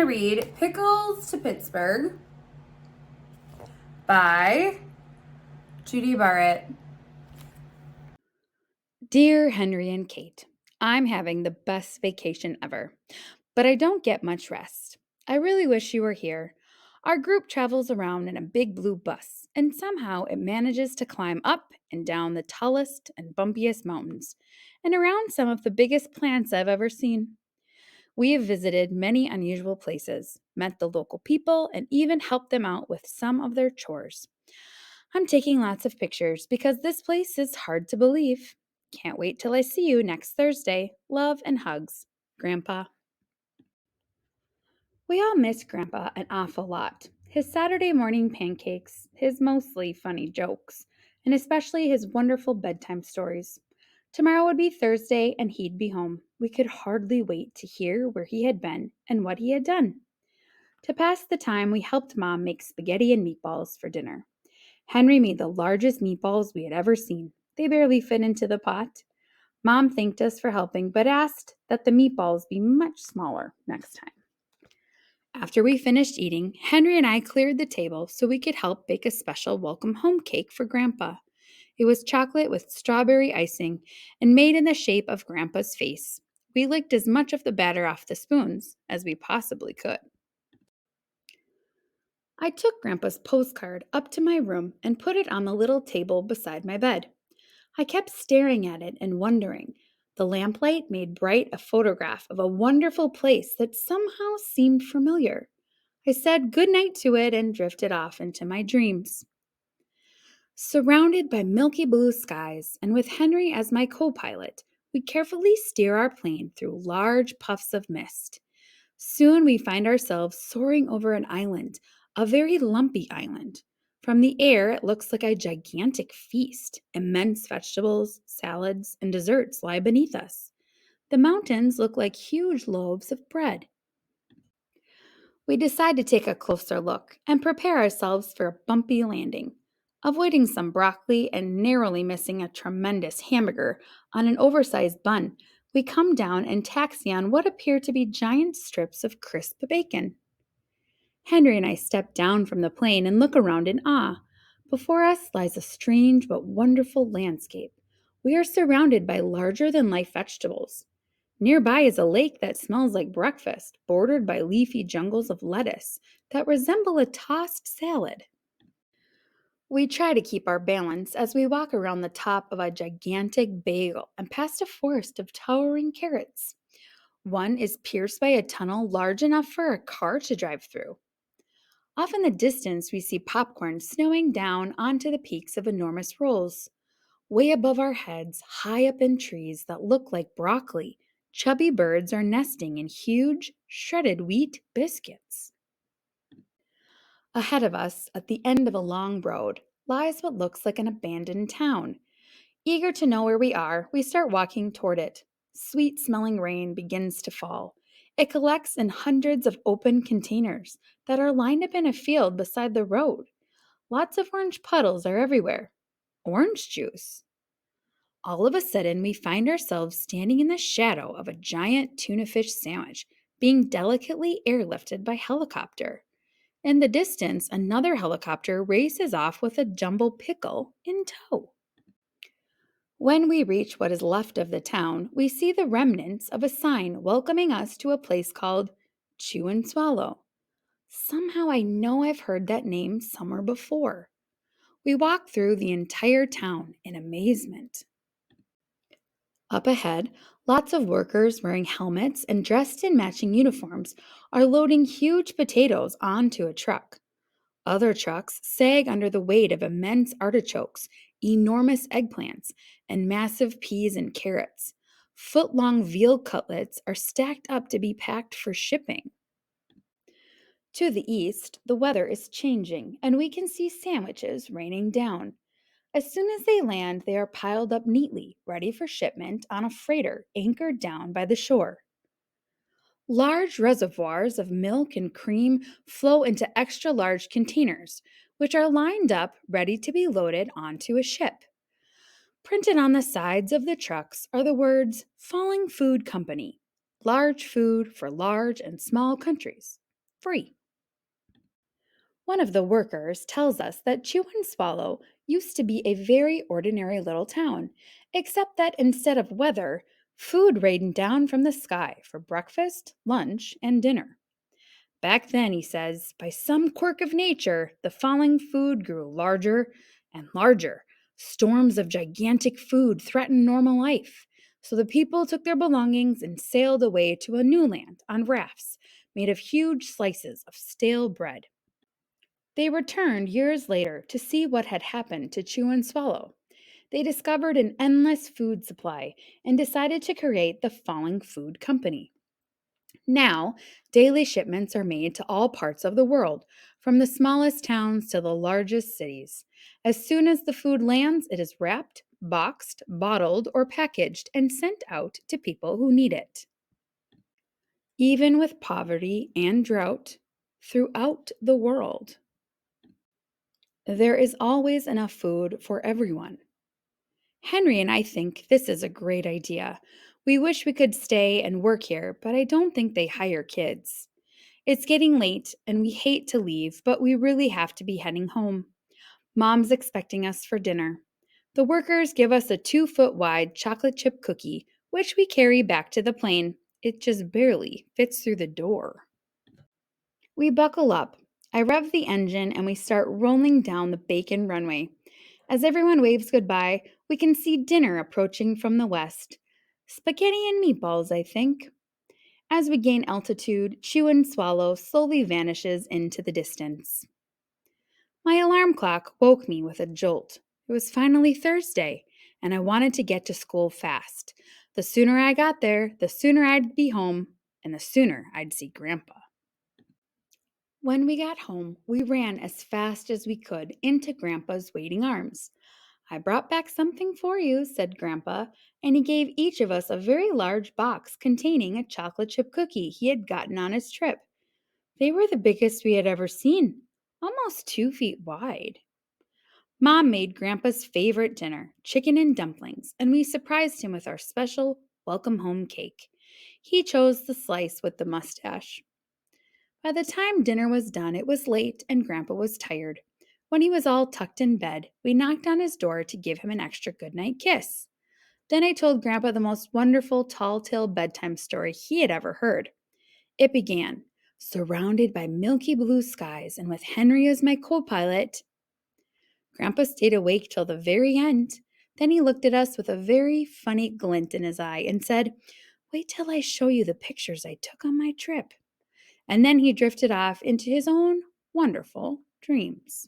read Pickles to Pittsburgh by Judy Barrett. Dear Henry and Kate, I'm having the best vacation ever, but I don't get much rest. I really wish you were here. Our group travels around in a big blue bus, and somehow it manages to climb up and down the tallest and bumpiest mountains, and around some of the biggest plants I've ever seen. We have visited many unusual places, met the local people, and even helped them out with some of their chores. I'm taking lots of pictures because this place is hard to believe. Can't wait till I see you next Thursday. Love and hugs, Grandpa. We all miss Grandpa an awful lot. His Saturday morning pancakes, his mostly funny jokes, and especially his wonderful bedtime stories. Tomorrow would be Thursday and he'd be home. We could hardly wait to hear where he had been and what he had done. To pass the time, we helped Mom make spaghetti and meatballs for dinner. Henry made the largest meatballs we had ever seen. They barely fit into the pot. Mom thanked us for helping, but asked that the meatballs be much smaller next time. After we finished eating, Henry and I cleared the table so we could help bake a special welcome home cake for Grandpa. It was chocolate with strawberry icing and made in the shape of Grandpa's face. We licked as much of the batter off the spoons as we possibly could. I took Grandpa's postcard up to my room and put it on the little table beside my bed. I kept staring at it and wondering. The lamplight made bright a photograph of a wonderful place that somehow seemed familiar. I said good night to it and drifted off into my dreams. Surrounded by milky blue skies and with Henry as my co-pilot, we carefully steer our plane through large puffs of mist. Soon we find ourselves soaring over an island, a very lumpy island. From the air, it looks like a gigantic feast. Immense vegetables, salads, and desserts lie beneath us. The mountains look like huge loaves of bread. We decide to take a closer look and prepare ourselves for a bumpy landing. Avoiding some broccoli and narrowly missing a tremendous hamburger on an oversized bun, we come down and taxi on what appear to be giant strips of crisp bacon. Henry and I step down from the plane and look around in awe. Before us lies a strange but wonderful landscape. We are surrounded by larger than life vegetables. Nearby is a lake that smells like breakfast, bordered by leafy jungles of lettuce that resemble a tossed salad. We try to keep our balance as we walk around the top of a gigantic bagel and past a forest of towering carrots. One is pierced by a tunnel large enough for a car to drive through. Off in the distance, we see popcorn snowing down onto the peaks of enormous rolls. Way above our heads, high up in trees that look like broccoli, chubby birds are nesting in huge, shredded wheat biscuits. Ahead of us, at the end of a long road, lies what looks like an abandoned town. Eager to know where we are, we start walking toward it. Sweet smelling rain begins to fall. It collects in hundreds of open containers that are lined up in a field beside the road. Lots of orange puddles are everywhere. Orange juice. All of a sudden, we find ourselves standing in the shadow of a giant tuna fish sandwich being delicately airlifted by helicopter. In the distance, another helicopter races off with a jumbo pickle in tow. When we reach what is left of the town, we see the remnants of a sign welcoming us to a place called Chew and Swallow. Somehow I know I've heard that name somewhere before. We walk through the entire town in amazement. Up ahead, lots of workers wearing helmets and dressed in matching uniforms are loading huge potatoes onto a truck. Other trucks sag under the weight of immense artichokes, enormous eggplants, and massive peas and carrots. Foot-long veal cutlets are stacked up to be packed for shipping. To the east, the weather is changing, and we can see sandwiches raining down. As soon as they land, they are piled up neatly, ready for shipment on a freighter anchored down by the shore. Large reservoirs of milk and cream flow into extra large containers, which are lined up ready to be loaded onto a ship. Printed on the sides of the trucks are the words Falling Food Company, large food for large and small countries. free. One of the workers tells us that Chew and Swallow used to be a very ordinary little town, except that instead of weather, food rained down from the sky for breakfast, lunch, and dinner. Back then, he says, by some quirk of nature, the falling food grew larger and larger. Storms of gigantic food threatened normal life. So the people took their belongings and sailed away to a new land on rafts made of huge slices of stale bread. They returned years later to see what had happened to Chew and Swallow. They discovered an endless food supply and decided to create the Falling Food Company. Now, daily shipments are made to all parts of the world, from the smallest towns to the largest cities. As soon as the food lands, it is wrapped, boxed, bottled, or packaged and sent out to people who need it. Even with poverty and drought throughout the world, there is always enough food for everyone. Henry and I think this is a great idea. We wish we could stay and work here, but I don't think they hire kids. It's getting late and we hate to leave, but we really have to be heading home. Mom's expecting us for dinner. The workers give us a 2-foot wide chocolate chip cookie, which we carry back to the plane. It just barely fits through the door. We buckle up. I rev the engine and we start rolling down the bacon runway. As everyone waves goodbye, we can see dinner approaching from the west. Spaghetti and meatballs, I think. As we gain altitude, Chew and Swallow slowly vanishes into the distance. My alarm clock woke me with a jolt. It was finally Thursday, and I wanted to get to school fast. The sooner I got there, the sooner I'd be home, and the sooner I'd see Grandpa. When we got home, we ran as fast as we could into Grandpa's waiting arms. I brought back something for you, said Grandpa, and he gave each of us a very large box containing a chocolate chip cookie he had gotten on his trip. They were the biggest we had ever seen, almost 2 feet wide. Mom made Grandpa's favorite dinner, chicken and dumplings, and we surprised him with our special welcome home cake. He chose the slice with the mustache. By the time dinner was done, it was late and Grandpa was tired. When he was all tucked in bed, we knocked on his door to give him an extra goodnight kiss. Then I told Grandpa the most wonderful tall tale bedtime story he had ever heard. It began, surrounded by milky blue skies and with Henry as my co-pilot. Grandpa stayed awake till the very end. Then he looked at us with a very funny glint in his eye and said, "Wait till I show you the pictures I took on my trip." And then he drifted off into his own wonderful dreams.